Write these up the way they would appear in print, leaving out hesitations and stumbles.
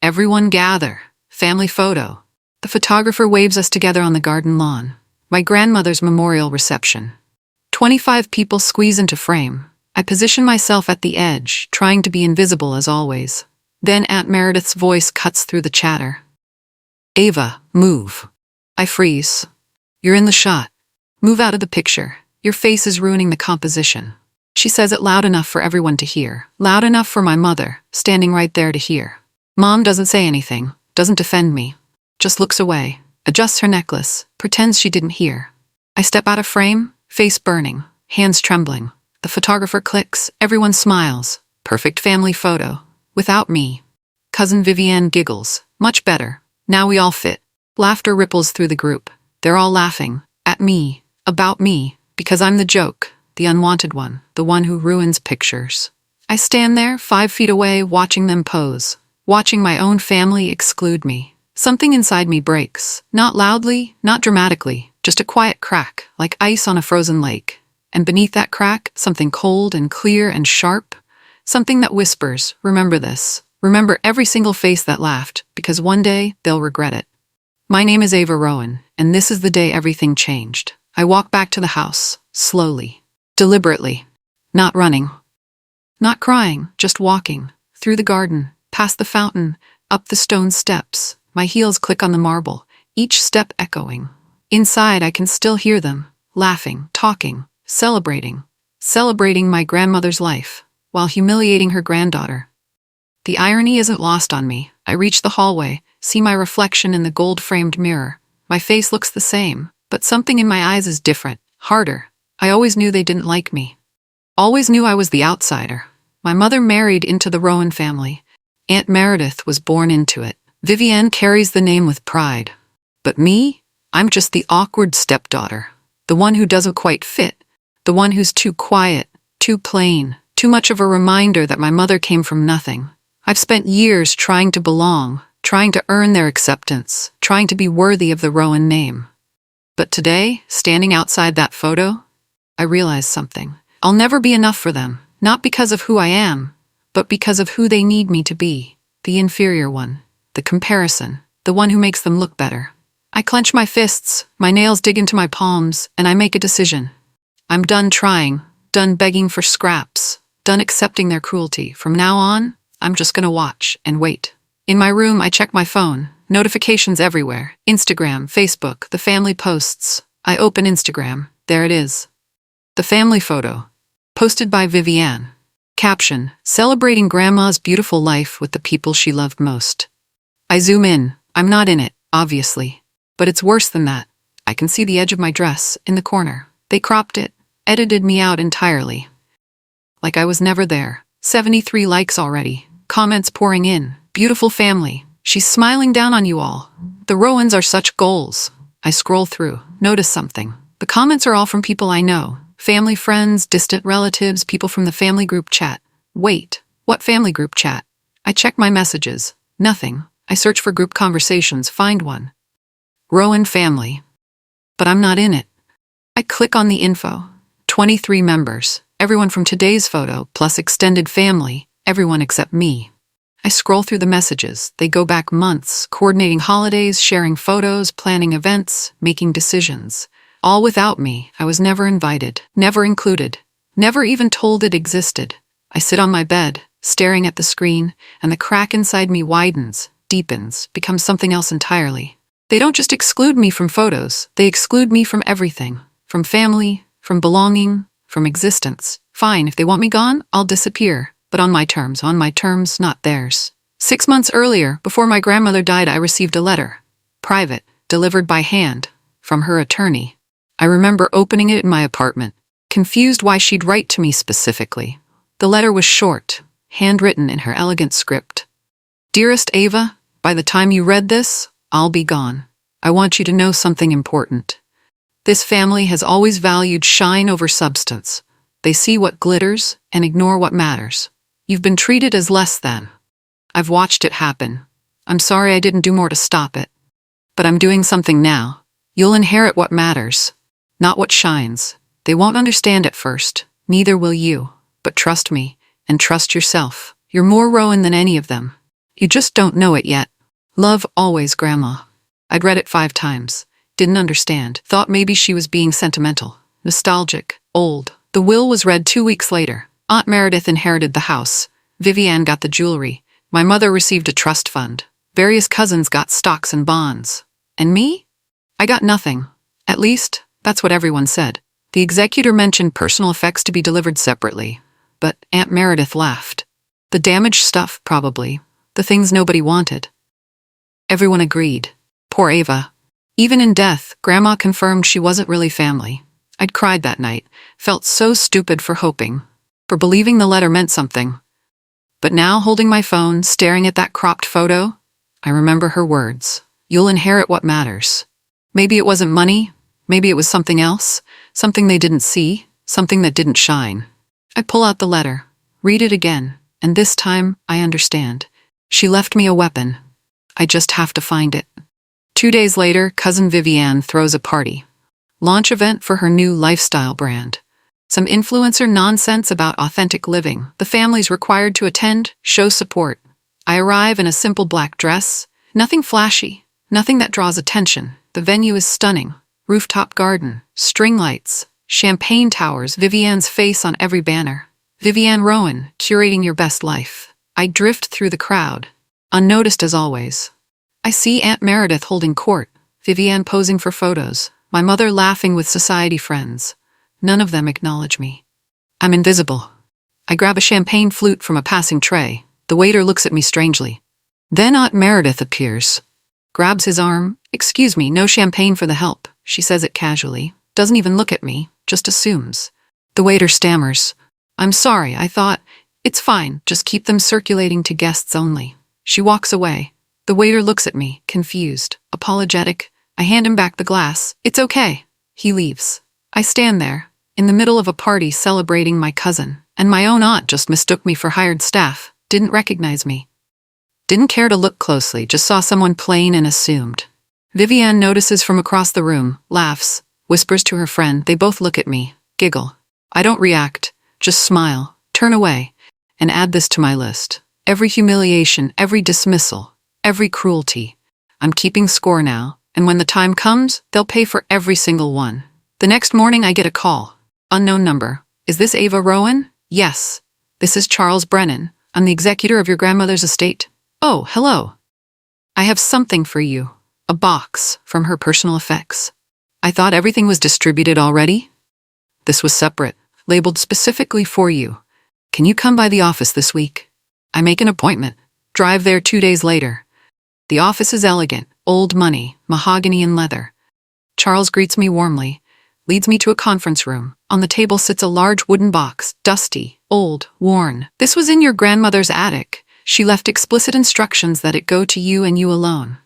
Everyone gather. Family photo. The photographer waves us together on the garden lawn. My grandmother's memorial reception. 25 people squeeze into frame. I position myself at the edge, trying to be invisible as always. Then Aunt Meredith's voice cuts through the chatter. Ava, move. I freeze. You're in the shot. Move out of the picture. Your face is ruining the composition. She says it loud enough for everyone to hear. Loud enough for my mother, standing right there to hear. Mom doesn't say anything, doesn't defend me. Just looks away, adjusts her necklace, pretends she didn't hear. I step out of frame, face burning, hands trembling. The photographer clicks, everyone smiles. Perfect family photo. Without me. Cousin Vivienne giggles. Much better. Now we all fit. Laughter ripples through the group. They're all laughing. At me. About me. Because I'm the joke. The unwanted one. The one who ruins pictures. I stand there, 5 feet away, watching them pose. Watching my own family exclude me. Something inside me breaks. Not loudly, not dramatically. Just a quiet crack, like ice on a frozen lake. And beneath that crack, something cold and clear and sharp. Something that whispers, remember this. Remember every single face that laughed, because one day they'll regret it. My name is Ava Rowan, and this is the day everything changed. I walk back to the house, slowly, deliberately, not running, not crying, just walking, through the garden, past the fountain, up the stone steps. My heels click on the marble, each step echoing. Inside I can still hear them, laughing, talking, celebrating my grandmother's life, while humiliating her granddaughter. The irony isn't lost on me. I reach the hallway, see my reflection in the gold-framed mirror. My face looks the same, but something in my eyes is different, harder. I always knew they didn't like me. Always knew I was the outsider. My mother married into the Rowan family. Aunt Meredith was born into it. Vivienne carries the name with pride. But me? I'm just the awkward stepdaughter. The one who doesn't quite fit. The one who's too quiet, too plain, too much of a reminder that my mother came from nothing. I've spent years trying to belong, trying to earn their acceptance, trying to be worthy of the Rowan name. But today, standing outside that photo, I realize something. I'll never be enough for them, not because of who I am, but because of who they need me to be. The inferior one, the comparison, the one who makes them look better. I clench my fists, my nails dig into my palms, and I make a decision. I'm done trying, done begging for scraps, done accepting their cruelty. From now on, I'm just gonna watch and wait. In my room, I check my phone. Notifications everywhere. Instagram, Facebook, the family posts. I open Instagram. There it is. The family photo. Posted by Vivienne. Caption, celebrating Grandma's beautiful life with the people she loved most. I zoom in. I'm not in it, obviously. But it's worse than that. I can see the edge of my dress in the corner. They cropped it, edited me out entirely. Like I was never there. 73 likes already. Comments pouring in. Beautiful family. She's smiling down on you all. The Rowans are such goals. I scroll through. Notice something. The comments are all from people I know. Family friends, distant relatives, people from the family group chat. Wait, what family group chat? I check my messages. Nothing. I search for group conversations, find one. Rowan family. But I'm not in it. I click on the info. 23 members. Everyone from today's photo, plus extended family. Everyone except me. I scroll through the messages. They go back months, coordinating holidays, sharing photos, planning events, making decisions. All without me. I was never invited, never included, never even told it existed. I sit on my bed, staring at the screen, and the crack inside me widens, deepens, becomes something else entirely. They don't just exclude me from photos, they exclude me from everything. From family, from belonging, from existence. Fine, if they want me gone, I'll disappear. But on my terms, not theirs. 6 months earlier, before my grandmother died, I received a letter. Private, delivered by hand, from her attorney. I remember opening it in my apartment, confused why she'd write to me specifically. The letter was short, handwritten in her elegant script. Dearest Ava, by the time you read this, I'll be gone. I want you to know something important. This family has always valued shine over substance. They see what glitters and ignore what matters. You've been treated as less than. I've watched it happen. I'm sorry I didn't do more to stop it. But I'm doing something now. You'll inherit what matters, not what shines. They won't understand at first. Neither will you. But trust me, and trust yourself. You're more Rowan than any of them. You just don't know it yet. Love always, Grandma. I'd read it 5 times. Didn't understand. Thought maybe she was being sentimental. Nostalgic. Old. The will was read 2 weeks later. Aunt Meredith inherited the house. Vivian got the jewelry. My mother received a trust fund. Various cousins got stocks and bonds. And me? I got nothing. At least, that's what everyone said. The executor mentioned personal effects to be delivered separately. But Aunt Meredith laughed. The damaged stuff, probably. The things nobody wanted. Everyone agreed. Poor Ava. Even in death, Grandma confirmed she wasn't really family. I'd cried that night. Felt so stupid for hoping. For believing the letter meant something. But now, holding my phone, staring at that cropped photo, I remember her words. You'll inherit what matters. Maybe it wasn't money. Maybe it was something else. Something they didn't see. Something that didn't shine. I pull out the letter. Read it again. And this time, I understand. She left me a weapon. I just have to find it. 2 days later, Cousin Vivian throws a party. Launch event for her new lifestyle brand. Some influencer nonsense about authentic living. The family's required to attend, show support. I arrive in a simple black dress. Nothing flashy. Nothing that draws attention. The venue is stunning. Rooftop garden. String lights. Champagne towers. Vivian's face on every banner. Vivian Rowan, curating your best life. I drift through the crowd. Unnoticed as always. I see Aunt Meredith holding court. Vivian posing for photos. My mother laughing with society friends. None of them acknowledge me. I'm invisible. I grab a champagne flute from a passing tray. The waiter looks at me strangely. Then Aunt Meredith appears. Grabs his arm. Excuse me, no champagne for the help. She says it casually. Doesn't even look at me. Just assumes. The waiter stammers. I'm sorry, I thought. It's fine, just keep them circulating to guests only. She walks away. The waiter looks at me, confused, apologetic. I hand him back the glass. It's okay. He leaves. I stand there, in the middle of a party celebrating my cousin, and my own aunt just mistook me for hired staff, didn't recognize me. Didn't care to look closely, just saw someone plain and assumed. Vivian notices from across the room, laughs, whispers to her friend. They both look at me, giggle. I don't react, just smile, turn away, and add this to my list. Every humiliation, every dismissal, every cruelty. I'm keeping score now, and when the time comes, they'll pay for every single one. The next morning I get a call. Unknown number. Is this Ava Rowan? Yes. This is Charles Brennan. I'm the executor of your grandmother's estate. Oh, hello. I have something for you. A box from her personal effects. I thought everything was distributed already. This was separate, labeled specifically for you. Can you come by the office this week? I make an appointment. Drive there 2 days later. The office is elegant, old money, mahogany and leather. Charles greets me warmly, leads me to a conference room. On the table sits a large wooden box, dusty, old, worn. This was in your grandmother's attic. She left explicit instructions that it go to you and you alone.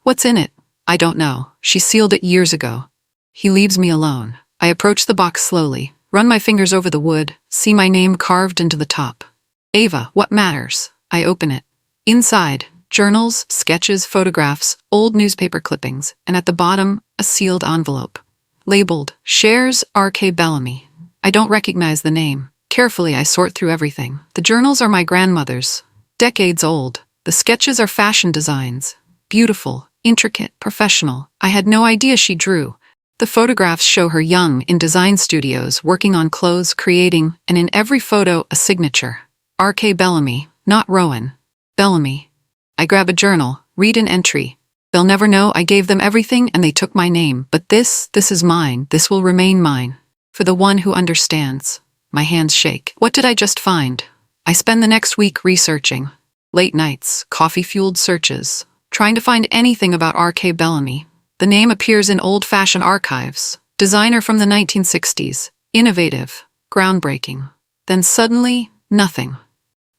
What's in it? I don't know. She sealed it years ago. He leaves me alone. I approach the box slowly, run my fingers over the wood, see my name carved into the top. Ava, what matters? I open it. Inside, journals, sketches, photographs, old newspaper clippings, and at the bottom, a sealed envelope. Labeled, Shares R.K. Bellamy. I don't recognize the name. Carefully, I sort through everything. The journals are my grandmother's. Decades old. The sketches are fashion designs. Beautiful, intricate, professional. I had no idea she drew. The photographs show her young in design studios, working on clothes, creating, and in every photo, a signature. R.K. Bellamy, not Rowan. Bellamy. I grab a journal, read an entry. They'll never know I gave them everything and they took my name, but this is mine. This will remain mine. For the one who understands. My hands shake. What did I just find? I spend the next week researching. Late nights, coffee-fueled searches, trying to find anything about R.K. Bellamy. The name appears in old-fashioned archives. Designer from the 1960s. Innovative. Groundbreaking. Then suddenly, nothing.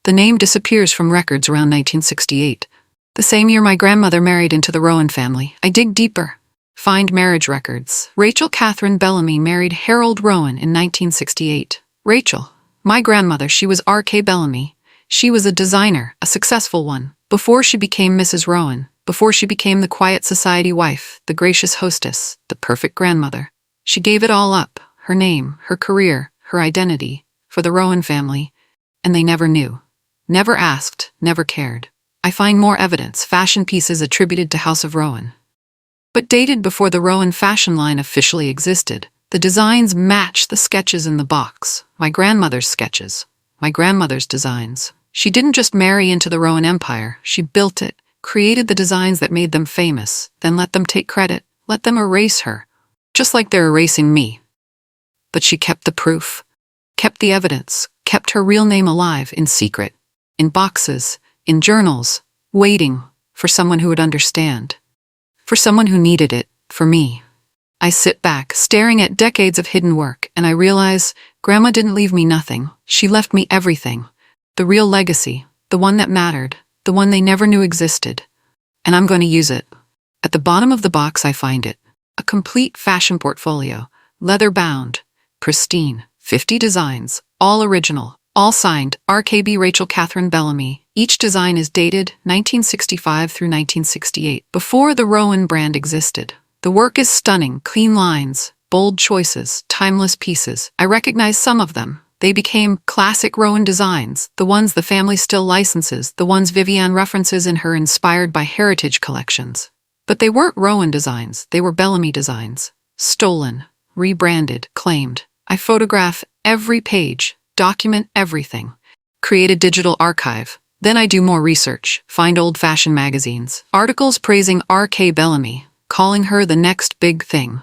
The name disappears from records around 1968. The same year my grandmother married into the Rowan family. I dig deeper. Find marriage records. Rachel Catherine Bellamy married Harold Rowan in 1968. Rachel, my grandmother, she was R.K. Bellamy. She was a designer, a successful one. Before she became Mrs. Rowan. Before she became the quiet society wife, the gracious hostess, the perfect grandmother. She gave it all up. Her name, her career, her identity. For the Rowan family. And they never knew. Never asked, never cared. I find more evidence, fashion pieces attributed to House of Rowan, but dated before the Rowan fashion line officially existed. The designs match the sketches in the box. My grandmother's sketches. My grandmother's designs. She didn't just marry into the Rowan Empire, she built it, created the designs that made them famous, then let them take credit, let them erase her, just like they're erasing me. But she kept the proof, kept the evidence, kept her real name alive in secret, in boxes, in journals, waiting for someone who would understand, for someone who needed it, for me. I sit back, staring at decades of hidden work, and I realize Grandma didn't leave me nothing. She left me everything. The real legacy, the one that mattered, the one they never knew existed. And I'm going to use it. At the bottom of the box I find it. A complete fashion portfolio, leather-bound, pristine, 50 designs, all original, all signed, RKB Rachel Catherine Bellamy. Each design is dated 1965 through 1968, before the Rowan brand existed. The work is stunning, clean lines, bold choices, timeless pieces. I recognize some of them. They became classic Rowan designs, the ones the family still licenses, the ones Vivienne references in her Inspired by Heritage collections. But they weren't Rowan designs, they were Bellamy designs. Stolen, rebranded, claimed. I photograph every page, document everything. Create a digital archive. Then I do more research, find old fashion magazines, articles praising R.K. Bellamy, calling her the next big thing.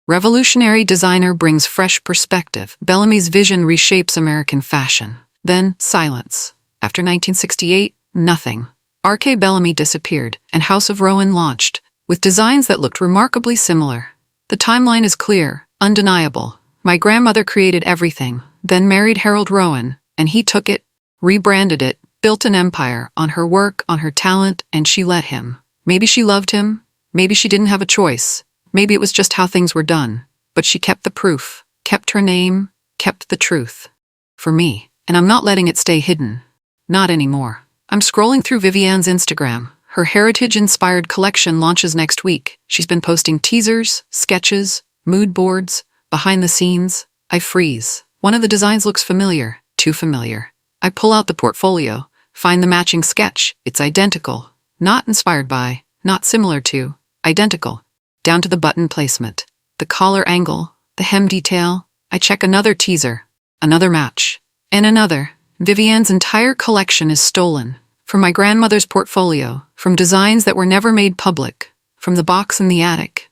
Revolutionary designer brings fresh perspective. Bellamy's vision reshapes American fashion. Then, silence. After 1968, nothing. R.K. Bellamy disappeared, and House of Rowan launched, with designs that looked remarkably similar. The timeline is clear, undeniable. My grandmother created everything, then married Harold Rowan, and he took it, rebranded it, built an empire on her work, on her talent, and she let him. Maybe she loved him. Maybe she didn't have a choice. Maybe it was just how things were done. But she kept the proof, kept her name, kept the truth. For me. And I'm not letting it stay hidden. Not anymore. I'm scrolling through Vivienne's Instagram. Her heritage-inspired collection launches next week. She's been posting teasers, sketches, mood boards, behind the scenes. I freeze. One of the designs looks familiar. Too familiar. I pull out the portfolio, find the matching sketch. It's identical. Not inspired by, not similar to. Identical, down to the button placement, the collar angle, the hem detail. I check another teaser, another match, and another. Vivienne's entire collection is stolen. From my grandmother's portfolio, from designs that were never made public, from the box in the attic.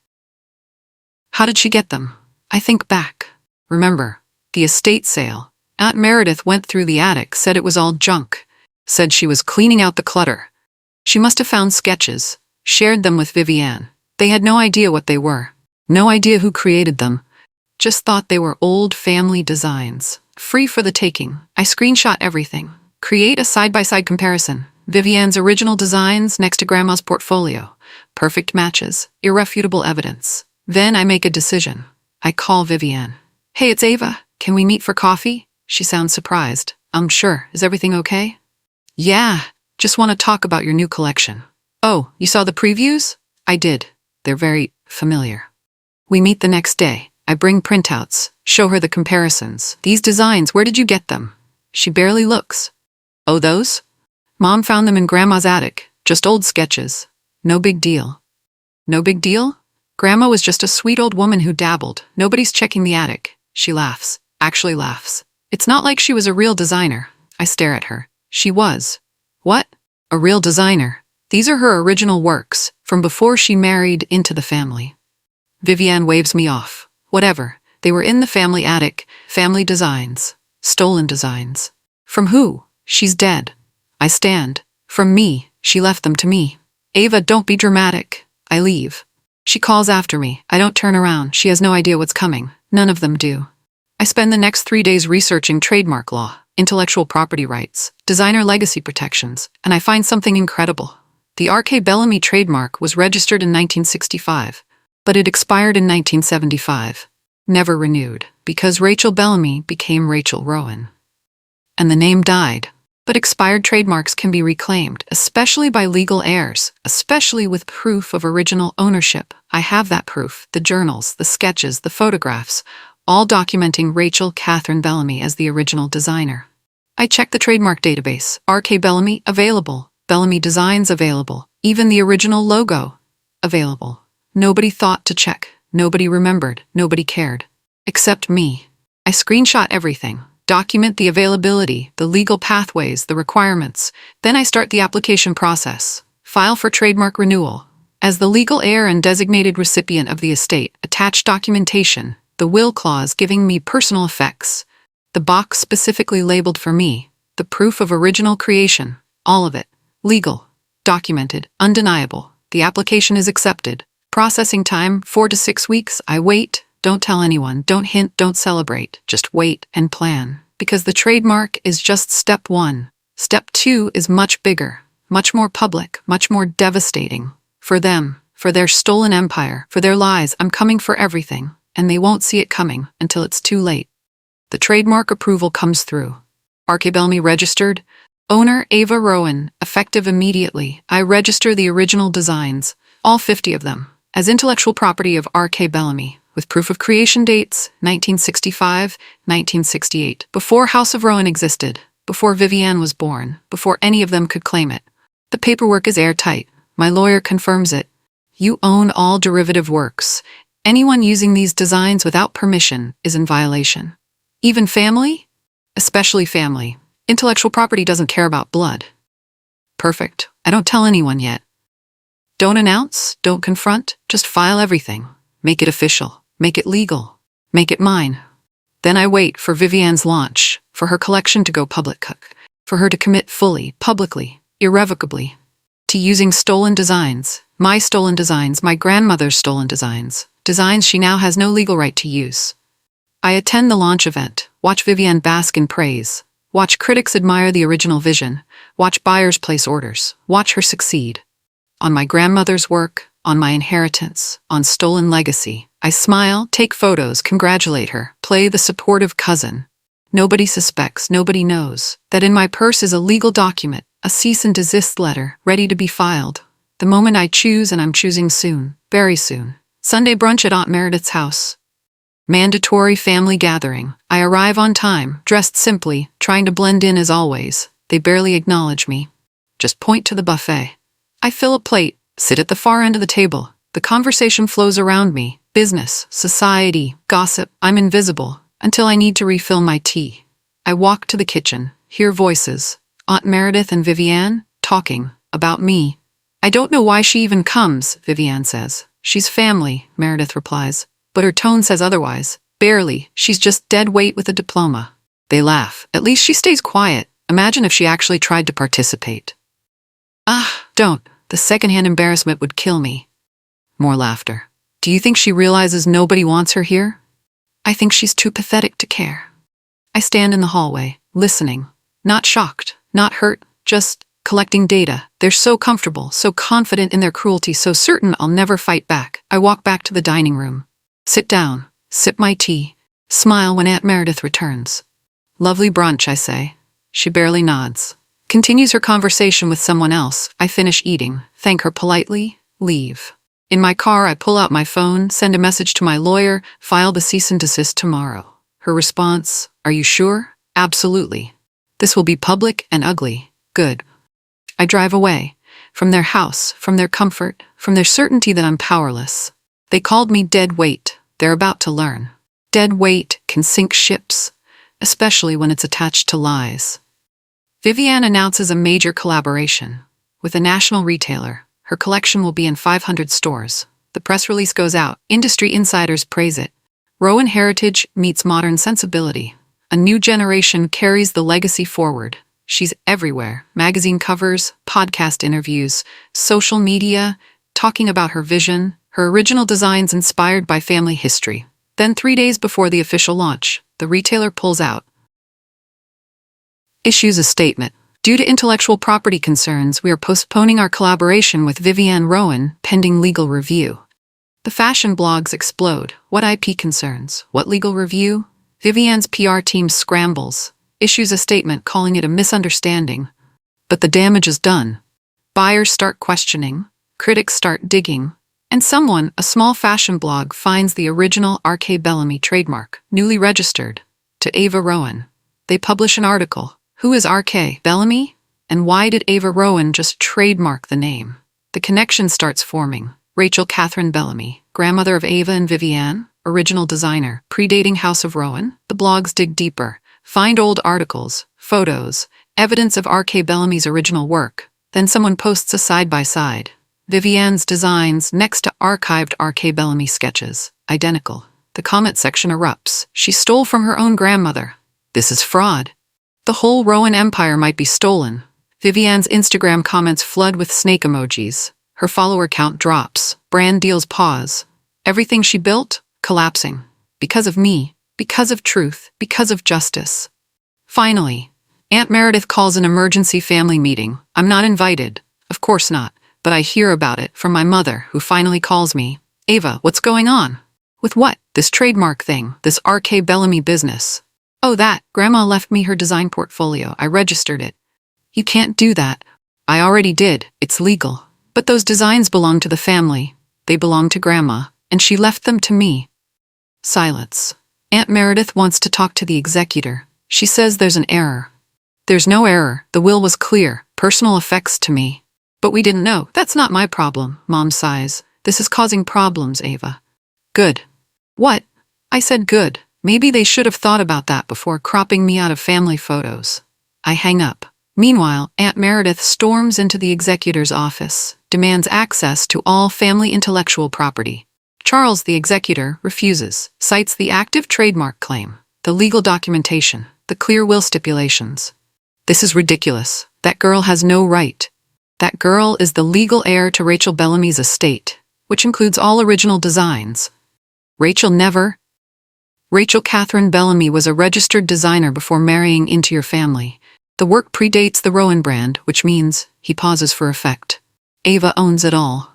How did she get them? I think back. Remember, the estate sale. Aunt Meredith went through the attic, said it was all junk, said she was cleaning out the clutter. She must have found sketches, shared them with Vivienne. They had no idea what they were. No idea who created them. Just thought they were old family designs. Free for the taking. I screenshot everything. Create a side-by-side comparison. Vivienne's original designs next to Grandma's portfolio. Perfect matches. Irrefutable evidence. Then I make a decision. I call Vivienne. Hey, it's Ava. Can we meet for coffee? She sounds surprised. Sure. Is everything okay? Yeah. Just want to talk about your new collection. Oh, you saw the previews? I did. They're very familiar. We meet the next day. I bring printouts, show her the comparisons. These designs, where did you get them? She barely looks. Oh, those? Mom found them in Grandma's attic. Just old sketches. No big deal. No big deal? Grandma was just a sweet old woman who dabbled. Nobody's checking the attic. She laughs. Actually laughs. It's not like she was a real designer. I stare at her. She was. What? A real designer. These are her original works, from before she married into the family. Vivienne waves me off. Whatever. They were in the family attic, family designs, stolen designs. From who? She's dead. I stand. From me. She left them to me. Ava, don't be dramatic. I leave. She calls after me. I don't turn around. She has no idea what's coming. None of them do. I spend the next 3 days researching trademark law, intellectual property rights, designer legacy protections, and I find something incredible. The R.K. Bellamy trademark was registered in 1965, but it expired in 1975, never renewed, because Rachel Bellamy became Rachel Rowan. And the name died. But expired trademarks can be reclaimed, especially by legal heirs, especially with proof of original ownership. I have that proof, the journals, the sketches, the photographs, all documenting Rachel Catherine Bellamy as the original designer. I check the trademark database. R.K. Bellamy, available. Bellamy designs available. Even the original logo available. Nobody thought to check. Nobody remembered. Nobody cared. Except me. I screenshot everything. Document the availability, the legal pathways, the requirements. Then I start the application process. File for trademark renewal. As the legal heir and designated recipient of the estate, attach documentation, the will clause giving me personal effects, the box specifically labeled for me, the proof of original creation, all of it. Legal, documented, undeniable. The application is accepted. Processing time, 4 to 6 weeks. I wait. Don't tell anyone. Don't hint. Don't celebrate. Just wait and plan. Because the trademark is just step 1. Step 2 is much bigger, much more public, much more devastating. For them, for their stolen empire, for their lies. I'm coming for everything, and they won't see it coming until it's too late. The trademark approval comes through. R.K. Bellamy registered. Owner Ava Rowan, effective immediately. I register the original designs, all 50 of them, as intellectual property of R.K. Bellamy, with proof of creation dates, 1965, 1968, before House of Rowan existed, before Vivienne was born, before any of them could claim it. The paperwork is airtight. My lawyer confirms it. You own all derivative works. Anyone using these designs without permission is in violation. Even family? Especially family. Intellectual property doesn't care about blood. Perfect. I don't tell anyone yet. Don't announce, don't confront, just file everything. Make it official. Make it legal. Make it mine. Then I wait for Vivienne's launch, for her collection to go public, for her to commit fully, publicly, irrevocably, to using stolen designs, my grandmother's stolen designs, designs she now has no legal right to use. I attend the launch event, watch Vivienne bask in praise, watch critics admire the original vision, watch buyers place orders, watch her succeed. On my grandmother's work, on my inheritance, on stolen legacy, I smile, take photos, congratulate her, play the supportive cousin. Nobody suspects, nobody knows, that in my purse is a legal document, a cease and desist letter, ready to be filed. The moment I choose, and I'm choosing soon, very soon. Sunday brunch at Aunt Meredith's house. Mandatory family gathering. I arrive on time, dressed simply, trying to blend in as always. They barely acknowledge me. Just point to the buffet. I fill a plate, sit at the far end of the table. The conversation flows around me. Business, society, gossip. I'm invisible, until I need to refill my tea. I walk to the kitchen, hear voices. Aunt Meredith and Vivienne, talking, about me. I don't know why she even comes, Vivienne says. She's family, Meredith replies. But her tone says otherwise. Barely, she's just dead weight with a diploma. They laugh. At least she stays quiet. Imagine if she actually tried to participate. Don't. The secondhand embarrassment would kill me. More laughter. Do you think she realizes nobody wants her here? I think she's too pathetic to care. I stand in the hallway, listening. Not shocked, not hurt, just collecting data. They're so comfortable, so confident in their cruelty, so certain I'll never fight back. I walk back to the dining room. Sit down, sip my tea, smile when Aunt Meredith returns. Lovely brunch, I say. She barely nods. Continues her conversation with someone else. I finish eating, thank her politely, leave. In my car, I pull out my phone, send a message to my lawyer, file the cease and desist tomorrow. Her response, are you sure? Absolutely. This will be public and ugly. Good. I drive away. From their house, from their comfort, from their certainty that I'm powerless. They called me dead weight. They're about to learn. Dead weight can sink ships, especially when it's attached to lies. Vivienne announces a major collaboration with a national retailer. Her collection will be in 500 stores. The press release goes out. Industry insiders praise it. Rowan heritage meets modern sensibility. A new generation carries the legacy forward. She's everywhere. Magazine covers, podcast interviews, social media, talking about her vision, her original designs inspired by family history. Then 3 days before the official launch, the retailer pulls out. Issues a statement. Due to intellectual property concerns, we are postponing our collaboration with Vivienne Rowan, pending legal review. The fashion blogs explode. What IP concerns? What legal review? Vivienne's PR team scrambles, issues a statement calling it a misunderstanding. But the damage is done. Buyers start questioning, critics start digging, and someone, a small fashion blog, finds the original R.K. Bellamy trademark, newly registered, to Ava Rowan. They publish an article. Who is R.K. Bellamy? And why did Ava Rowan just trademark the name? The connection starts forming. Rachel Catherine Bellamy, grandmother of Ava and Vivienne, original designer, predating House of Rowan. The blogs dig deeper, find old articles, photos, evidence of R.K. Bellamy's original work. Then someone posts a side-by-side. Vivienne's designs next to archived R.K. Bellamy sketches. Identical. The comment section erupts. She stole from her own grandmother. This is fraud. The whole Rowan empire might be stolen. Vivienne's Instagram comments flood with snake emojis. Her follower count drops. Brand deals pause. Everything she built, collapsing. Because of me. Because of truth. Because of justice. Finally, Aunt Meredith calls an emergency family meeting. I'm not invited. Of course not. But I hear about it from my mother, who finally calls me. Ava, what's going on? With what? This trademark thing. This R.K. Bellamy business. Oh, that. Grandma left me her design portfolio. I registered it. You can't do that. I already did. It's legal. But those designs belong to the family. They belong to Grandma, and she left them to me. Silence. Aunt Meredith wants to talk to the executor. She says there's an error. There's no error. The will was clear. Personal effects to me. But we didn't know. That's not my problem, Mom sighs. This is causing problems, Ava. Good. What? I said good. Maybe they should have thought about that before cropping me out of family photos. I hang up. Meanwhile, Aunt Meredith storms into the executor's office, demands access to all family intellectual property. Charles, the executor, refuses, cites the active trademark claim, the legal documentation, the clear will stipulations. This is ridiculous. That girl has no right. That girl is the legal heir to Rachel Bellamy's estate, which includes all original designs. Rachel Catherine Bellamy was a registered designer before marrying into your family. The work predates the Rowan brand, which means he pauses for effect. Ava owns it all.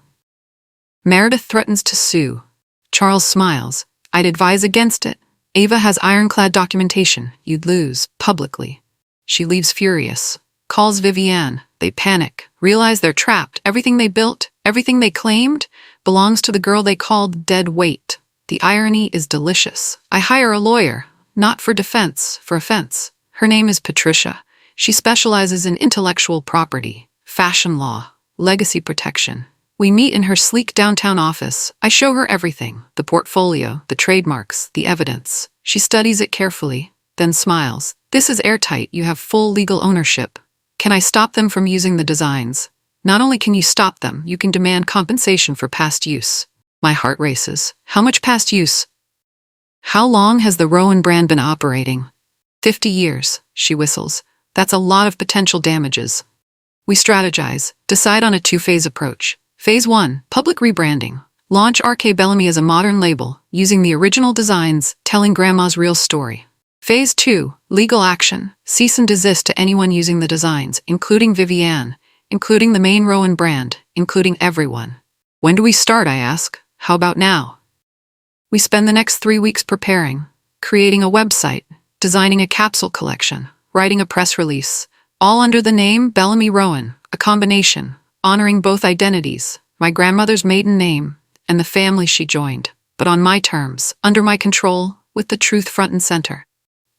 Meredith threatens to sue. Charles smiles. I'd advise against it. Ava has ironclad documentation. You'd lose, publicly. She leaves furious. Calls Vivienne. They panic. Realize they're trapped. Everything they built, everything they claimed, belongs to the girl they called dead weight. The irony is delicious. I hire a lawyer, not for defense, for offense. Her name is Patricia. She specializes in intellectual property, fashion law, legacy protection. We meet in her sleek downtown office. I show her everything, the portfolio, the trademarks, the evidence. She studies it carefully, then smiles. This is airtight. You have full legal ownership. Can I stop them from using the designs? Not only can you stop them, you can demand compensation for past use. My heart races. How much past use? How long has the Rowan brand been operating? 50 years, she whistles. That's a lot of potential damages. We strategize, decide on a two-phase approach. Phase 1, public rebranding. Launch R.K. Bellamy as a modern label, using the original designs, telling Grandma's real story. Phase 2, legal action. Cease and desist to anyone using the designs, including Vivienne, including the main Rowan brand, including everyone. When do we start, I ask? How about now? We spend the next 3 weeks preparing, creating a website, designing a capsule collection, writing a press release, all under the name Bellamy Rowan, a combination, honoring both identities, my grandmother's maiden name, and the family she joined, but on my terms, under my control, with the truth front and center.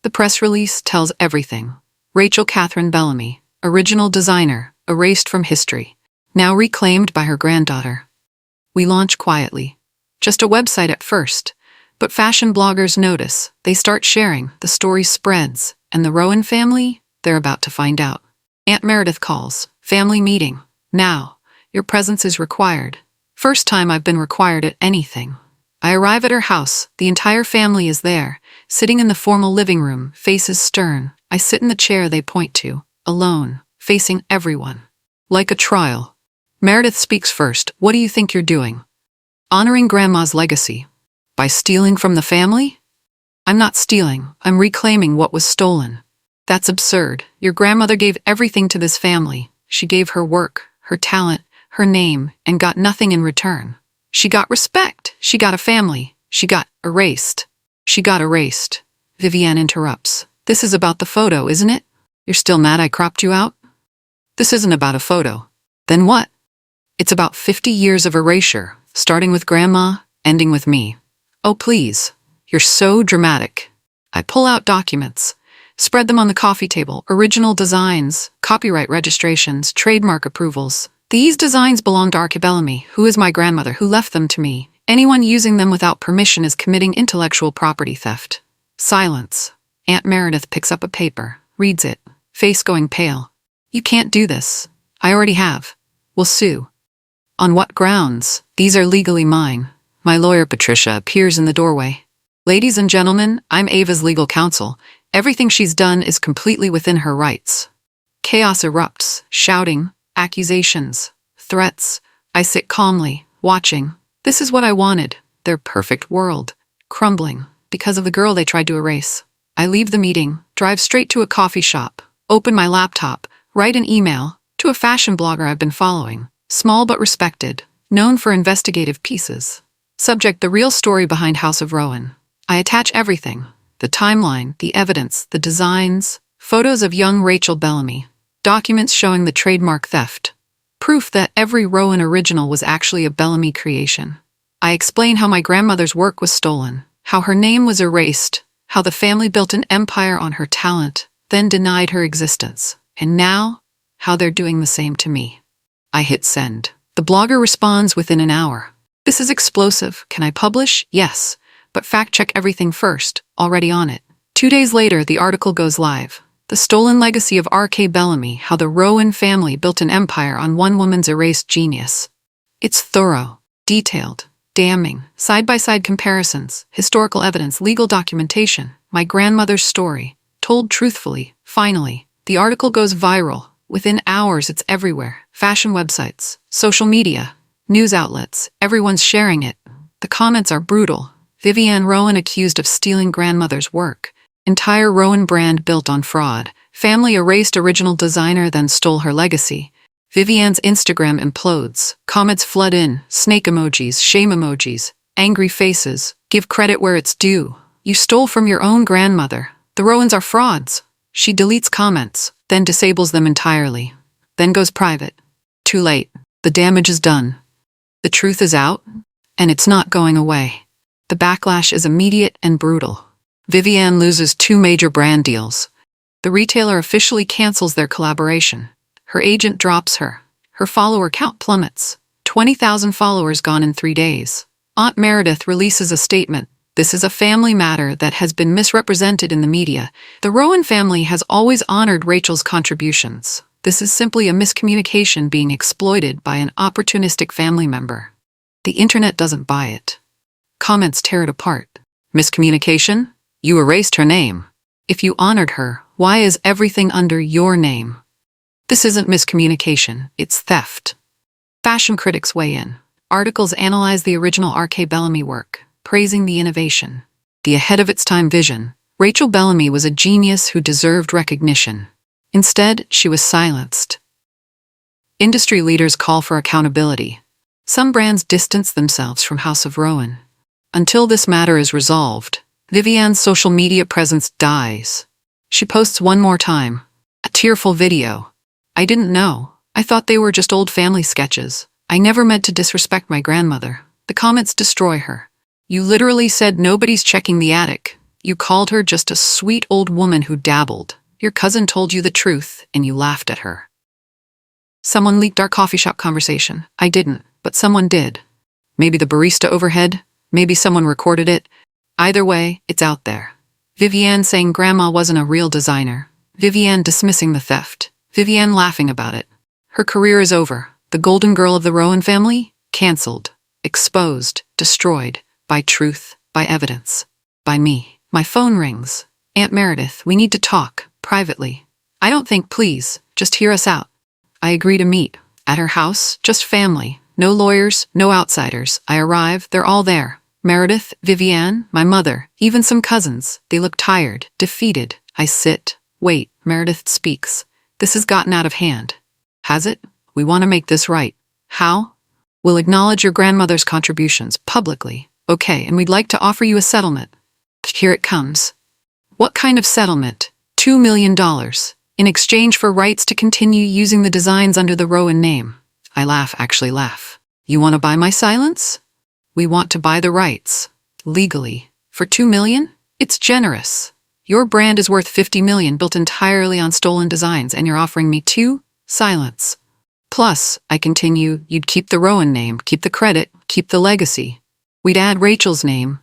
The press release tells everything. Rachel Catherine Bellamy, original designer, erased from history, now reclaimed by her granddaughter. We launch quietly. Just a website at first, but fashion bloggers notice. They start sharing, the story spreads, and the Rowan family, they're about to find out. Aunt Meredith calls. Family meeting. Now, your presence is required. First time I've been required at anything. I arrive at her house. The entire family is there, sitting in the formal living room, faces stern. I sit in the chair they point to, alone, facing everyone. Like a trial. Meredith speaks first. What do you think you're doing? Honoring Grandma's legacy. By stealing from the family? I'm not stealing. I'm reclaiming what was stolen. That's absurd. Your grandmother gave everything to this family. She gave her work, her talent, her name, and got nothing in return. She got respect. She got a family. She got erased. She got erased. Vivienne interrupts. This is about the photo, isn't it? You're still mad I cropped you out? This isn't about a photo. Then what? It's about 50 years of erasure, starting with Grandma, ending with me. Oh, please. You're so dramatic. I pull out documents. Spread them on the coffee table. Original designs, copyright registrations, trademark approvals. These designs belong to R.K. Bellamy, who is my grandmother, who left them to me. Anyone using them without permission is committing intellectual property theft. Silence. Aunt Meredith picks up a paper, reads it, face going pale. You can't do this. I already have. We'll sue. On what grounds? These are legally mine. My lawyer Patricia appears in the doorway. Ladies and gentlemen, I'm Ava's legal counsel. Everything she's done is completely within her rights. Chaos erupts, shouting, accusations, threats. I sit calmly, watching. This is what I wanted, their perfect world, crumbling, because of the girl they tried to erase. I leave the meeting, drive straight to a coffee shop, open my laptop, write an email to a fashion blogger I've been following, small but respected, known for investigative pieces. Subject: the real story behind House of Rowan. I attach everything: the timeline, the evidence, the designs, photos of young Rachel Bellamy, documents showing the trademark theft, proof that every Rowan original was actually a Bellamy creation. I explain how my grandmother's work was stolen, how her name was erased, how the family built an empire on her talent, then denied her existence, and now, how they're doing the same to me. I hit send. The blogger responds within an hour. This is explosive. Can I publish? Yes, but fact-check everything first. Already on it. 2 days later, the article goes live. The Stolen Legacy of R.K. Bellamy, How the Rowan Family Built an Empire on One Woman's Erased Genius. It's thorough, detailed, damning, side-by-side comparisons, historical evidence, legal documentation, my grandmother's story, told truthfully. Finally, the article goes viral. Within hours, it's everywhere. Fashion websites, social media, news outlets, everyone's sharing it. The comments are brutal. Vivienne Rowan accused of stealing grandmother's work. Entire Rowan brand built on fraud. Family erased original designer, then stole her legacy. Vivienne's Instagram implodes. Comments flood in. Snake emojis, shame emojis, angry faces. Give credit where it's due. You stole from your own grandmother. The Rowans are frauds. She deletes comments, then disables them entirely. Then goes private. Too late. The damage is done. The truth is out, and it's not going away. The backlash is immediate and brutal. Vivienne loses 2 major brand deals. The retailer officially cancels their collaboration. Her agent drops her. Her follower count plummets. 20,000 followers gone in 3 days. Aunt Meredith releases a statement. This is a family matter that has been misrepresented in the media. The Rowan family has always honored Rachel's contributions. This is simply a miscommunication being exploited by an opportunistic family member. The internet doesn't buy it. Comments tear it apart. Miscommunication? You erased her name. If you honored her, why is everything under your name? This isn't miscommunication, it's theft. Fashion critics weigh in. Articles analyze the original R.K. Bellamy work, praising the innovation, the ahead-of-its-time vision. Rachel Bellamy was a genius who deserved recognition. Instead, she was silenced. Industry leaders call for accountability. Some brands distance themselves from House of Rowan. Until this matter is resolved, Vivienne's social media presence dies. She posts one more time. A tearful video. I didn't know. I thought they were just old family sketches. I never meant to disrespect my grandmother. The comments destroy her. You literally said nobody's checking the attic. You called her just a sweet old woman who dabbled. Your cousin told you the truth, and you laughed at her. Someone leaked our coffee shop conversation. I didn't, but someone did. Maybe the barista overhead. Maybe someone recorded it. Either way, it's out there. Vivienne saying grandma wasn't a real designer. Vivienne dismissing the theft. Vivienne laughing about it. Her career is over. The golden girl of the Rowan family? Cancelled. Exposed. Destroyed. By truth. By evidence. By me. My phone rings. Aunt Meredith, we need to talk. Privately. I don't think, please. Just hear us out. I agree to meet. At her house, just family. No lawyers, no outsiders. I arrive, they're all there. Meredith, Vivienne, my mother, even some cousins. They look tired, defeated. I sit. Wait, Meredith speaks. This has gotten out of hand. Has it? We want to make this right. How? We'll acknowledge your grandmother's contributions publicly. Okay, and we'd like to offer you a settlement. Here it comes. What kind of settlement? $2 million. In exchange for rights to continue using the designs under the Rowan name. I laugh, actually laugh. You want to buy my silence? We want to buy the rights. Legally. For $2 million? It's generous. Your brand is worth 50 million built entirely on stolen designs, and you're offering me silence. Plus, I continue, you'd keep the Rowan name, keep the credit, keep the legacy. We'd add Rachel's name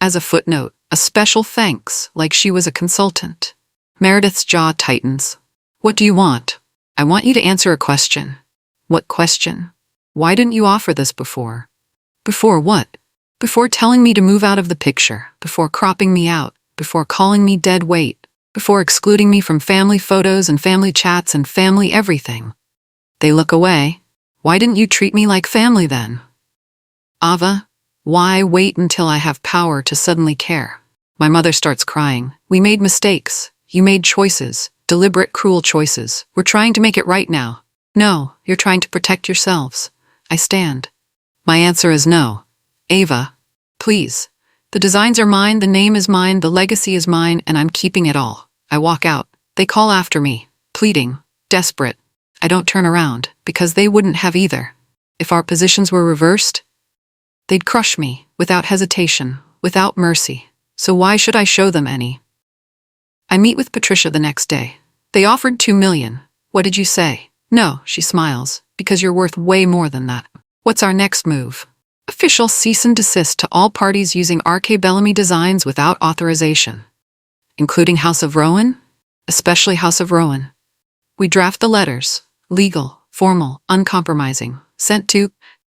as a footnote, a special thanks, like she was a consultant. Meredith's jaw tightens. What do you want? I want you to answer a question. What question? Why didn't you offer this before? Before what? Before telling me to move out of the picture, before cropping me out, before calling me dead weight, before excluding me from family photos and family chats and family everything. They look away. Why didn't you treat me like family then? Ava, why wait until I have power to suddenly care? My mother starts crying. We made mistakes. You made choices, deliberate, cruel choices. We're trying to make it right now. No, you're trying to protect yourselves. I stand. My answer is no. Ava, please. The designs are mine, the name is mine, the legacy is mine, and I'm keeping it all. I walk out. They call after me, pleading, desperate. I don't turn around, because they wouldn't have either. If our positions were reversed, they'd crush me, without hesitation, without mercy. So why should I show them any? I meet with Patricia the next day. They offered 2 million. What did you say? No, she smiles, because you're worth way more than that. What's our next move? Official cease and desist to all parties using RK Bellamy designs without authorization. Including House of Rowan? Especially House of Rowan. We draft the letters, legal, formal, uncompromising, sent to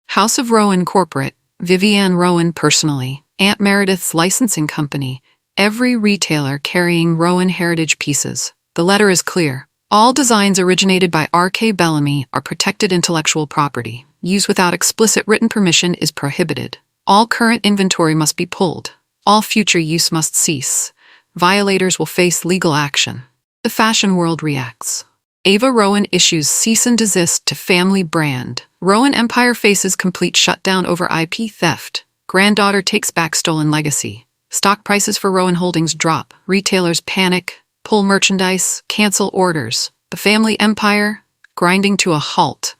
House of Rowan Corporate, Vivienne Rowan personally, Aunt Meredith's licensing company, every retailer carrying Rowan heritage pieces. The letter is clear. All designs originated by RK Bellamy are protected intellectual property. Use without explicit written permission is prohibited. All current inventory must be pulled. All future use must cease. Violators will face legal action. The fashion world reacts. Ava Rowan issues cease and desist to family brand. Rowan Empire faces complete shutdown over IP theft. Granddaughter takes back stolen legacy. Stock prices for Rowan Holdings drop. Retailers panic, pull merchandise, cancel orders. The family empire grinding to a halt.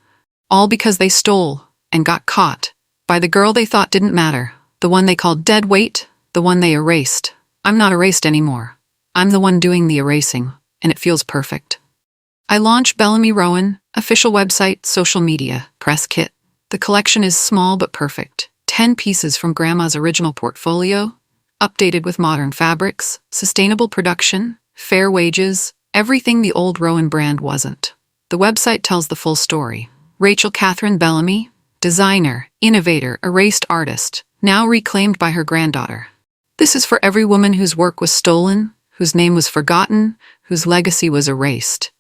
All because they stole and got caught by the girl they thought didn't matter, the one they called dead weight, the one they erased. I'm not erased anymore. I'm the one doing the erasing, and it feels perfect. I launch Bellamy Rowan, official website, social media, press kit. The collection is small but perfect. 10 pieces from Grandma's original portfolio, updated with modern fabrics, sustainable production, fair wages, everything the old Rowan brand wasn't. The website tells the full story. Rachel Catherine Bellamy, designer, innovator, erased artist, now reclaimed by her granddaughter. This is for every woman whose work was stolen, whose name was forgotten, whose legacy was erased.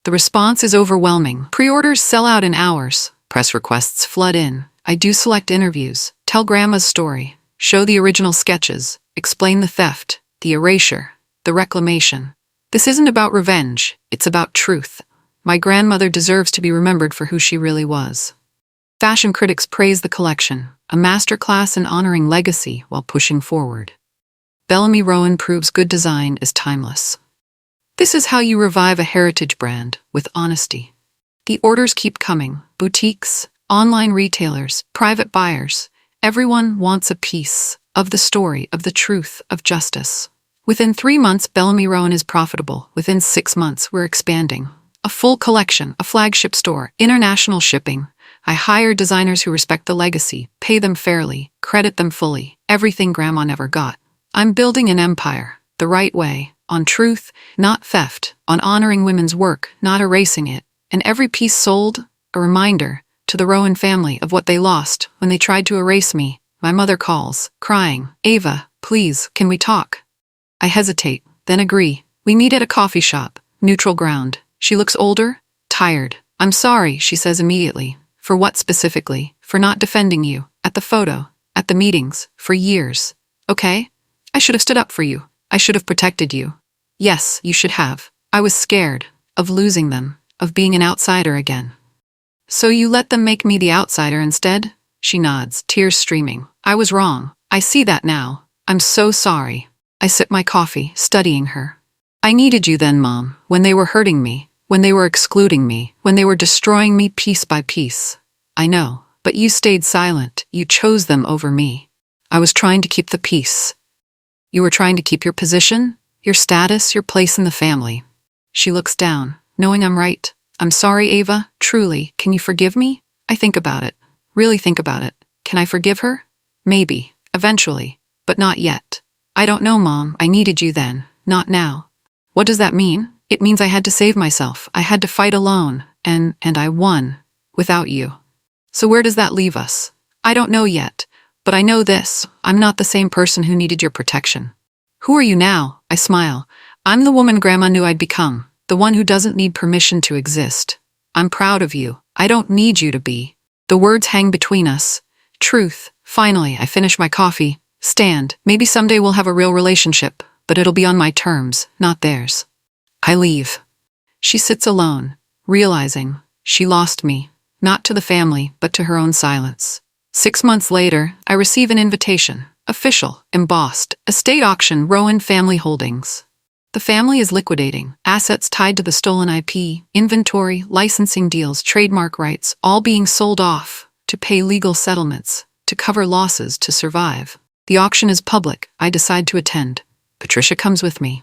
The response is overwhelming. Pre-orders sell out in hours. Press requests flood in. I do select interviews, tell Grandma's story, show the original sketches, explain the theft, the erasure, the reclamation. This isn't about revenge, it's about truth. My grandmother deserves to be remembered for who she really was. Fashion critics praise the collection, a masterclass in honoring legacy while pushing forward. Bellamy Rowan proves good design is timeless. This is how you revive a heritage brand, with honesty. The orders keep coming. Boutiques, online retailers, private buyers. Everyone wants a piece of the story, of the truth, of justice. Within 3 months, Bellamy Rowan is profitable. Within 6 months, we're expanding. A full collection, a flagship store, international shipping. I hire designers who respect the legacy, pay them fairly, credit them fully, everything Grandma never got. I'm building an empire, the right way, on truth, not theft, on honoring women's work, not erasing it, and every piece sold, a reminder to the Rowan family of what they lost when they tried to erase me. My mother calls, crying, Ava, please, can we talk? I hesitate, then agree. We meet at a coffee shop, neutral ground. She looks older, tired. I'm sorry, she says immediately. For what specifically? For not defending you. At the photo. At the meetings. For years. Okay? I should have stood up for you. I should have protected you. Yes, you should have. I was scared. Of losing them. Of being an outsider again. So you let them make me the outsider instead? She nods, tears streaming. I was wrong. I see that now. I'm so sorry. I sip my coffee, studying her. I needed you then, Mom, when they were hurting me, when they were excluding me, when they were destroying me piece by piece. I know, but you stayed silent. You chose them over me. I was trying to keep the peace. You were trying to keep your position? Your status, your place in the family. She looks down, knowing I'm right. I'm sorry, Ava, truly. Can you forgive me? I think about it. Really think about it. Can I forgive her? Maybe. Eventually. But not yet. I don't know, Mom. I needed you then. Not now. What does that mean? It means I had to save myself. I had to fight alone. And I won. Without you. So where does that leave us? I don't know yet. But I know this. I'm not the same person who needed your protection. Who are you now? I smile. I'm the woman Grandma knew I'd become. The one who doesn't need permission to exist. I'm proud of you. I don't need you to be. The words hang between us. Truth. Finally, I finish my coffee. Stand. Maybe someday we'll have a real relationship, but it'll be on my terms, not theirs. I leave. She sits alone, realizing she lost me, not to the family, but to her own silence. 6 months later, I receive an invitation. Official, embossed, estate auction, Rowan Family Holdings. The family is liquidating, assets tied to the stolen IP, inventory, licensing deals, trademark rights, all being sold off to pay legal settlements, to cover losses, to survive. The auction is public. I decide to attend. Patricia comes with me.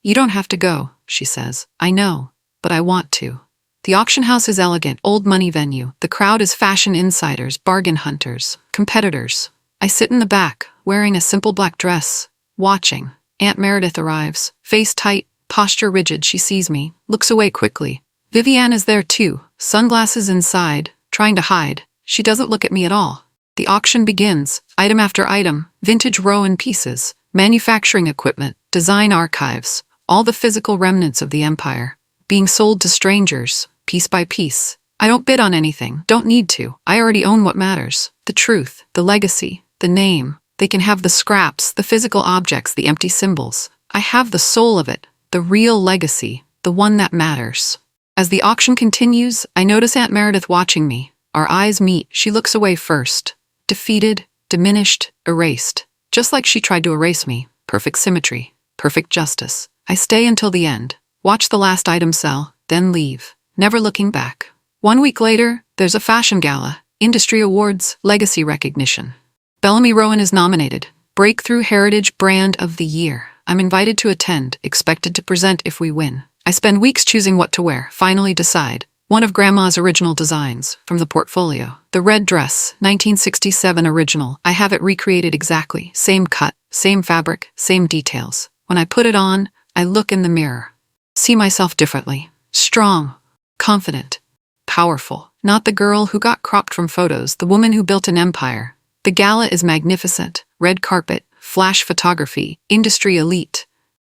You don't have to go, she says. I know, but I want to. The auction house is elegant, old money venue. The crowd is fashion insiders, bargain hunters, competitors. I sit in the back, wearing a simple black dress, watching. Aunt Meredith arrives, face tight, posture rigid. She sees me, looks away quickly. Vivienne is there too, sunglasses inside, trying to hide. She doesn't look at me at all. The auction begins, item after item, vintage Rowan pieces, manufacturing equipment, design archives, all the physical remnants of the empire, being sold to strangers, piece by piece. I don't bid on anything, don't need to. I already own what matters. The truth, the legacy, the name. They can have the scraps, the physical objects, the empty symbols. I have the soul of it, the real legacy, the one that matters. As the auction continues, I notice Aunt Meredith watching me. Our eyes meet. She looks away first. Defeated, diminished, erased. Just like she tried to erase me. Perfect symmetry, perfect justice. I stay until the end, watch the last item sell, then leave, never looking back. 1 week later, there's a fashion gala, industry awards, legacy recognition. Bellamy Rowan is nominated, Breakthrough Heritage Brand of the Year. I'm invited to attend, expected to present if we win. I spend weeks choosing what to wear, finally decide. One of Grandma's original designs, from the portfolio. The red dress, 1967 original. I have it recreated exactly. Same cut, same fabric, same details. When I put it on, I look in the mirror. See myself differently. Strong, confident, powerful. Not the girl who got cropped from photos, the woman who built an empire. The gala is magnificent. Red carpet, flash photography, industry elite.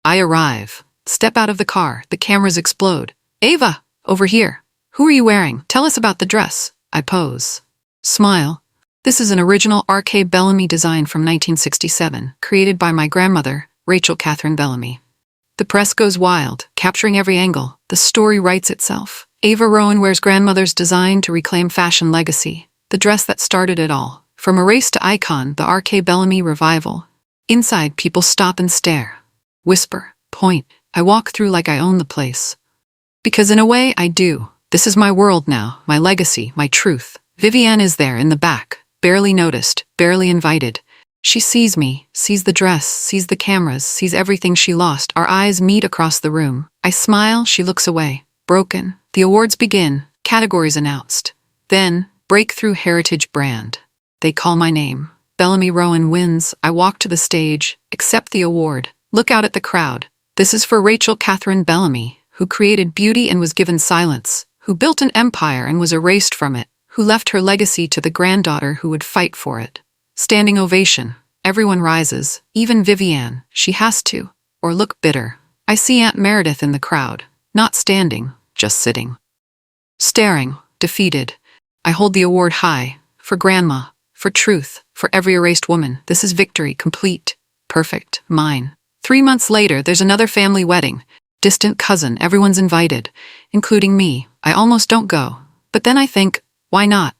I arrive. Step out of the car. The cameras explode. Ava, over here. Who are you wearing? Tell us about the dress. I pose. Smile. This is an original R.K. Bellamy design from 1967, created by my grandmother, Rachel Catherine Bellamy. The press goes wild, capturing every angle. The story writes itself. Ava Rowan wears grandmother's design to reclaim fashion legacy. The dress that started it all. From erase to icon, the R.K. Bellamy revival. Inside, people stop and stare. Whisper. Point. I walk through like I own the place. Because in a way, I do. This is my world now, my legacy, my truth. Vivienne is there in the back, barely noticed, barely invited. She sees me, sees the dress, sees the cameras, sees everything she lost. Our eyes meet across the room. I smile, she looks away. Broken. The awards begin, categories announced. Then, Breakthrough Heritage Brand. They call my name. Bellamy Rowan wins. I walk to the stage, accept the award, look out at the crowd. This is for Rachel Catherine Bellamy, who created beauty and was given silence, who built an empire and was erased from it, who left her legacy to the granddaughter who would fight for it. Standing ovation. Everyone rises, even Vivienne. She has to, or look bitter. I see Aunt Meredith in the crowd, not standing, just sitting. Staring, defeated. I hold the award high, for Grandma, for truth, for every erased woman. This is victory, complete, perfect, mine. 3 months later, there's another family wedding. Distant cousin, everyone's invited, including me. I almost don't go. But then I think, why not?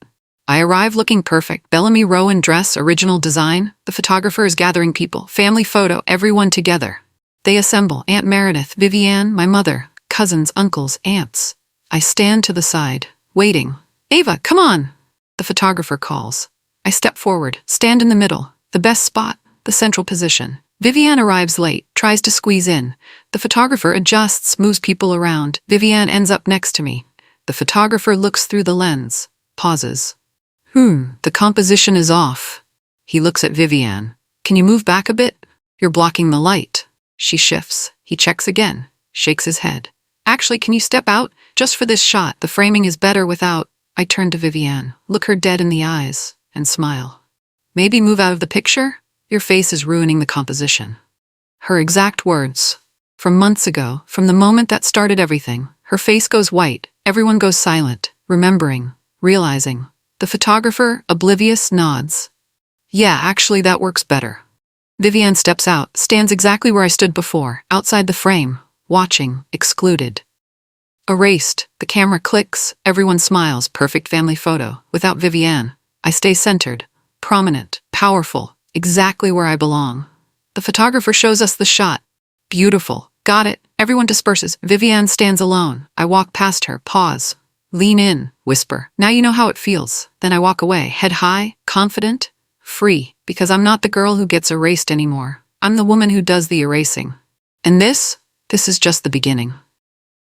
I arrive looking perfect. Bellamy Rowan dress, original design. The photographer is gathering people. Family photo, everyone together. They assemble. Aunt Meredith, Vivienne, my mother, cousins, uncles, aunts. I stand to the side, waiting. Ava, come on! The photographer calls. I step forward, stand in the middle, the best spot, the central position. Vivian arrives late, tries to squeeze in. The photographer adjusts, moves people around. Vivian ends up next to me. The photographer looks through the lens, pauses. The composition is off. He looks at Vivian. Can you move back a bit? You're blocking the light. She shifts. He checks again, shakes his head. Actually, can you step out? Just for this shot, the framing is better without. I turn to Vivian, look her dead in the eyes, and smile. Maybe move out of the picture? Your face is ruining the composition. Her exact words. From months ago, from the moment that started everything, her face goes white, everyone goes silent, remembering, realizing. The photographer, oblivious, nods. Yeah, actually that works better. Vivian steps out, stands exactly where I stood before, outside the frame, watching, excluded. Erased, the camera clicks, everyone smiles, perfect family photo. Without Vivian, I stay centered, prominent, powerful, exactly where I belong. The photographer shows us the shot. Beautiful. Got it. Everyone disperses. Vivian stands alone. I walk past her, pause, lean in, whisper. Now you know how it feels. Then I walk away, head high, confident, free, because I'm not the girl who gets erased anymore. I'm the woman who does the erasing. And this is just the beginning.